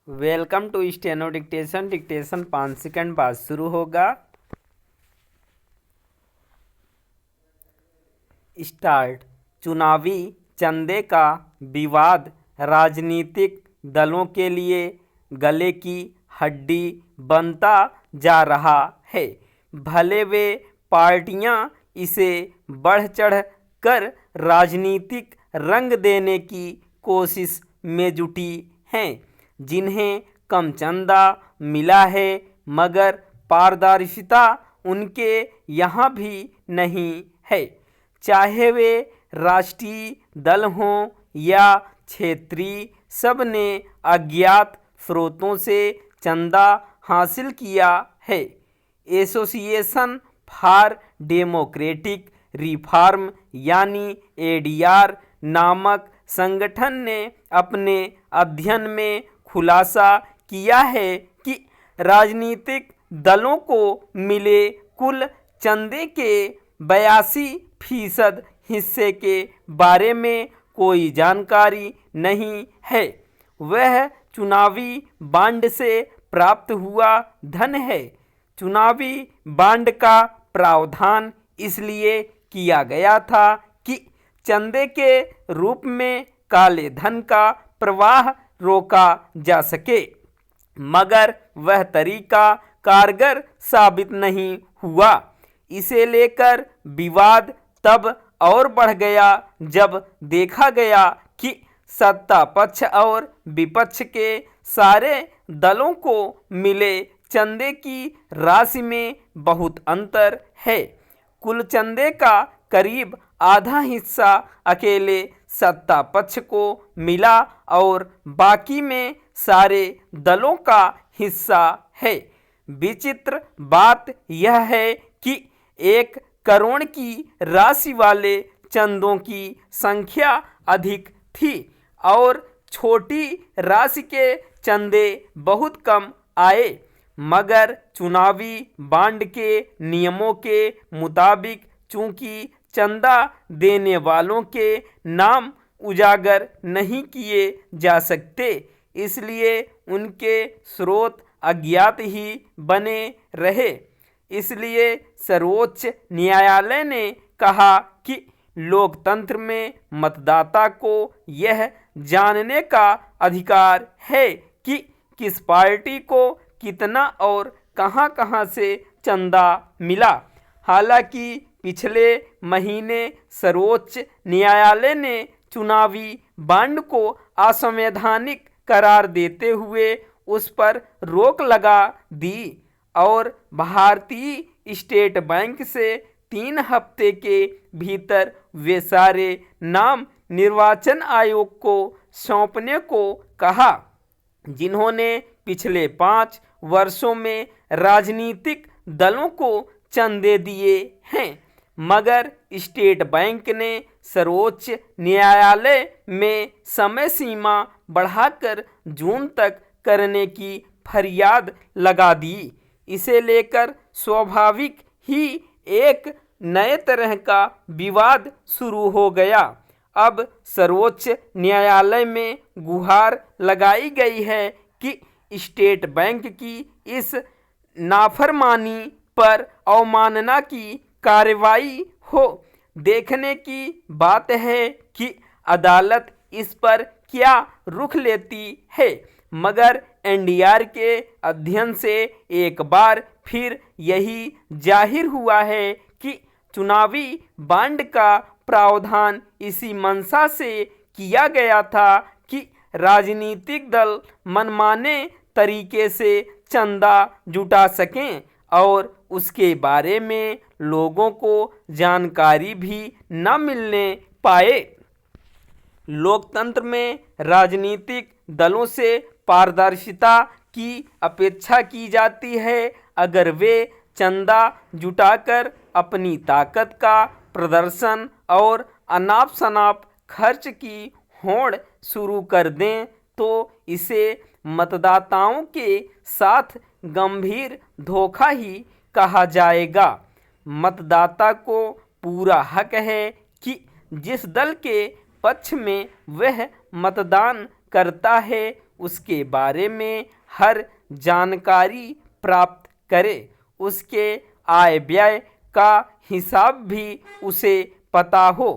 Welcome to steno dictation. Dictation 5 second बाद शुरू होगा। स्टार्ट। चुनावी चंदे का विवाद राजनीतिक दलों के लिए गले की हड्डी बनता जा रहा है। भले वे पार्टियां इसे बढ़ चढ़ कर राजनीतिक रंग देने की कोशिश में जुटी हैं, जिन्हें कम चंदा मिला है, मगर पारदर्शिता उनके यहाँ भी नहीं है। चाहे वे राष्ट्रीय दल हों या क्षेत्रीय, सब ने अज्ञात स्रोतों से चंदा हासिल किया है। एसोसिएशन फॉर डेमोक्रेटिक रिफॉर्म यानी एडीआर नामक संगठन ने अपने अध्ययन में खुलासा किया है कि राजनीतिक दलों को मिले कुल चंदे के 82% हिस्से के बारे में कोई जानकारी नहीं है। वह चुनावी बांड से प्राप्त हुआ धन है। चुनावी बांड का प्रावधान इसलिए किया गया था कि चंदे के रूप में काले धन का प्रवाह रोका जा सके, मगर वह तरीका कारगर साबित नहीं हुआ। इसे लेकर विवाद तब और बढ़ गया जब देखा गया कि सत्ता पक्ष और विपक्ष के सारे दलों को मिले चंदे की राशि में बहुत अंतर है। कुल चंदे का करीब आधा हिस्सा अकेले सत्ता पक्ष को मिला और बाकी में सारे दलों का हिस्सा है। विचित्र बात यह है कि 1 करोड़ की राशि वाले चंदों की संख्या अधिक थी और छोटी राशि के चंदे बहुत कम आए, मगर चुनावी बांड के नियमों के मुताबिक चूंकि चंदा देने वालों के नाम उजागर नहीं किए जा सकते, इसलिए उनके स्रोत अज्ञात ही बने रहे। इसलिए सर्वोच्च न्यायालय ने कहा कि लोकतंत्र में मतदाता को यह जानने का अधिकार है कि किस पार्टी को कितना और कहां-कहां से चंदा मिला। हालांकि पिछले महीने सर्वोच्च न्यायालय ने चुनावी बांड को असंवैधानिक करार देते हुए उस पर रोक लगा दी और भारतीय स्टेट बैंक से 3 हफ्ते के भीतर वे सारे नाम निर्वाचन आयोग को सौंपने को कहा, जिन्होंने पिछले 5 वर्षों में राजनीतिक दलों को चंदे दिए हैं। मगर स्टेट बैंक ने सर्वोच्च न्यायालय में समय सीमा बढ़ाकर जून तक करने की फरियाद लगा दी। इसे लेकर स्वाभाविक ही एक नए तरह का विवाद शुरू हो गया। अब सर्वोच्च न्यायालय में गुहार लगाई गई है कि स्टेट बैंक की इस नाफरमानी पर अवमानना की कार्रवाई हो। देखने की बात है कि अदालत इस पर क्या रुख लेती है, मगर एनडीआर के अध्ययन से एक बार फिर यही जाहिर हुआ है कि चुनावी बांड का प्रावधान इसी मंशा से किया गया था कि राजनीतिक दल मनमाने तरीके से चंदा जुटा सकें और उसके बारे में लोगों को जानकारी भी न मिलने पाए। लोकतंत्र में राजनीतिक दलों से पारदर्शिता की अपेक्षा की जाती है। अगर वे चंदा जुटाकर अपनी ताकत का प्रदर्शन और अनाप शनाप खर्च की होड़ शुरू कर दें तो इसे मतदाताओं के साथ गंभीर धोखा ही कहा जाएगा। मतदाता को पूरा हक है कि जिस दल के पक्ष में वह मतदान करता है उसके बारे में हर जानकारी प्राप्त करे। उसके आय व्यय का हिसाब भी उसे पता हो।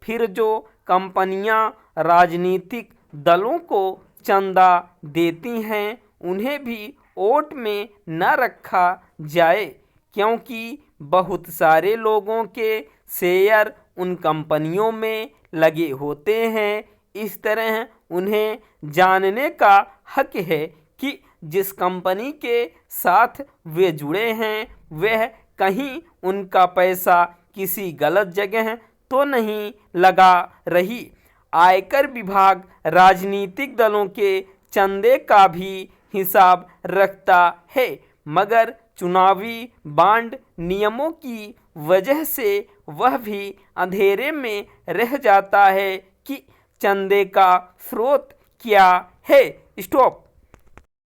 फिर जो कंपनियां राजनीतिक दलों को चंदा देती हैं उन्हें भी वोट में न रखा जाए, क्योंकि बहुत सारे लोगों के शेयर उन कंपनियों में लगे होते हैं। इस तरह उन्हें जानने का हक है कि जिस कंपनी के साथ वे जुड़े हैं वह कहीं उनका पैसा किसी गलत जगह तो नहीं लगा रही। आयकर विभाग राजनीतिक दलों के चंदे का भी हिसाब रखता है, मगर चुनावी बॉन्ड नियमों की वजह से वह भी अंधेरे में रह जाता है कि चंदे का स्रोत क्या है। स्टॉप।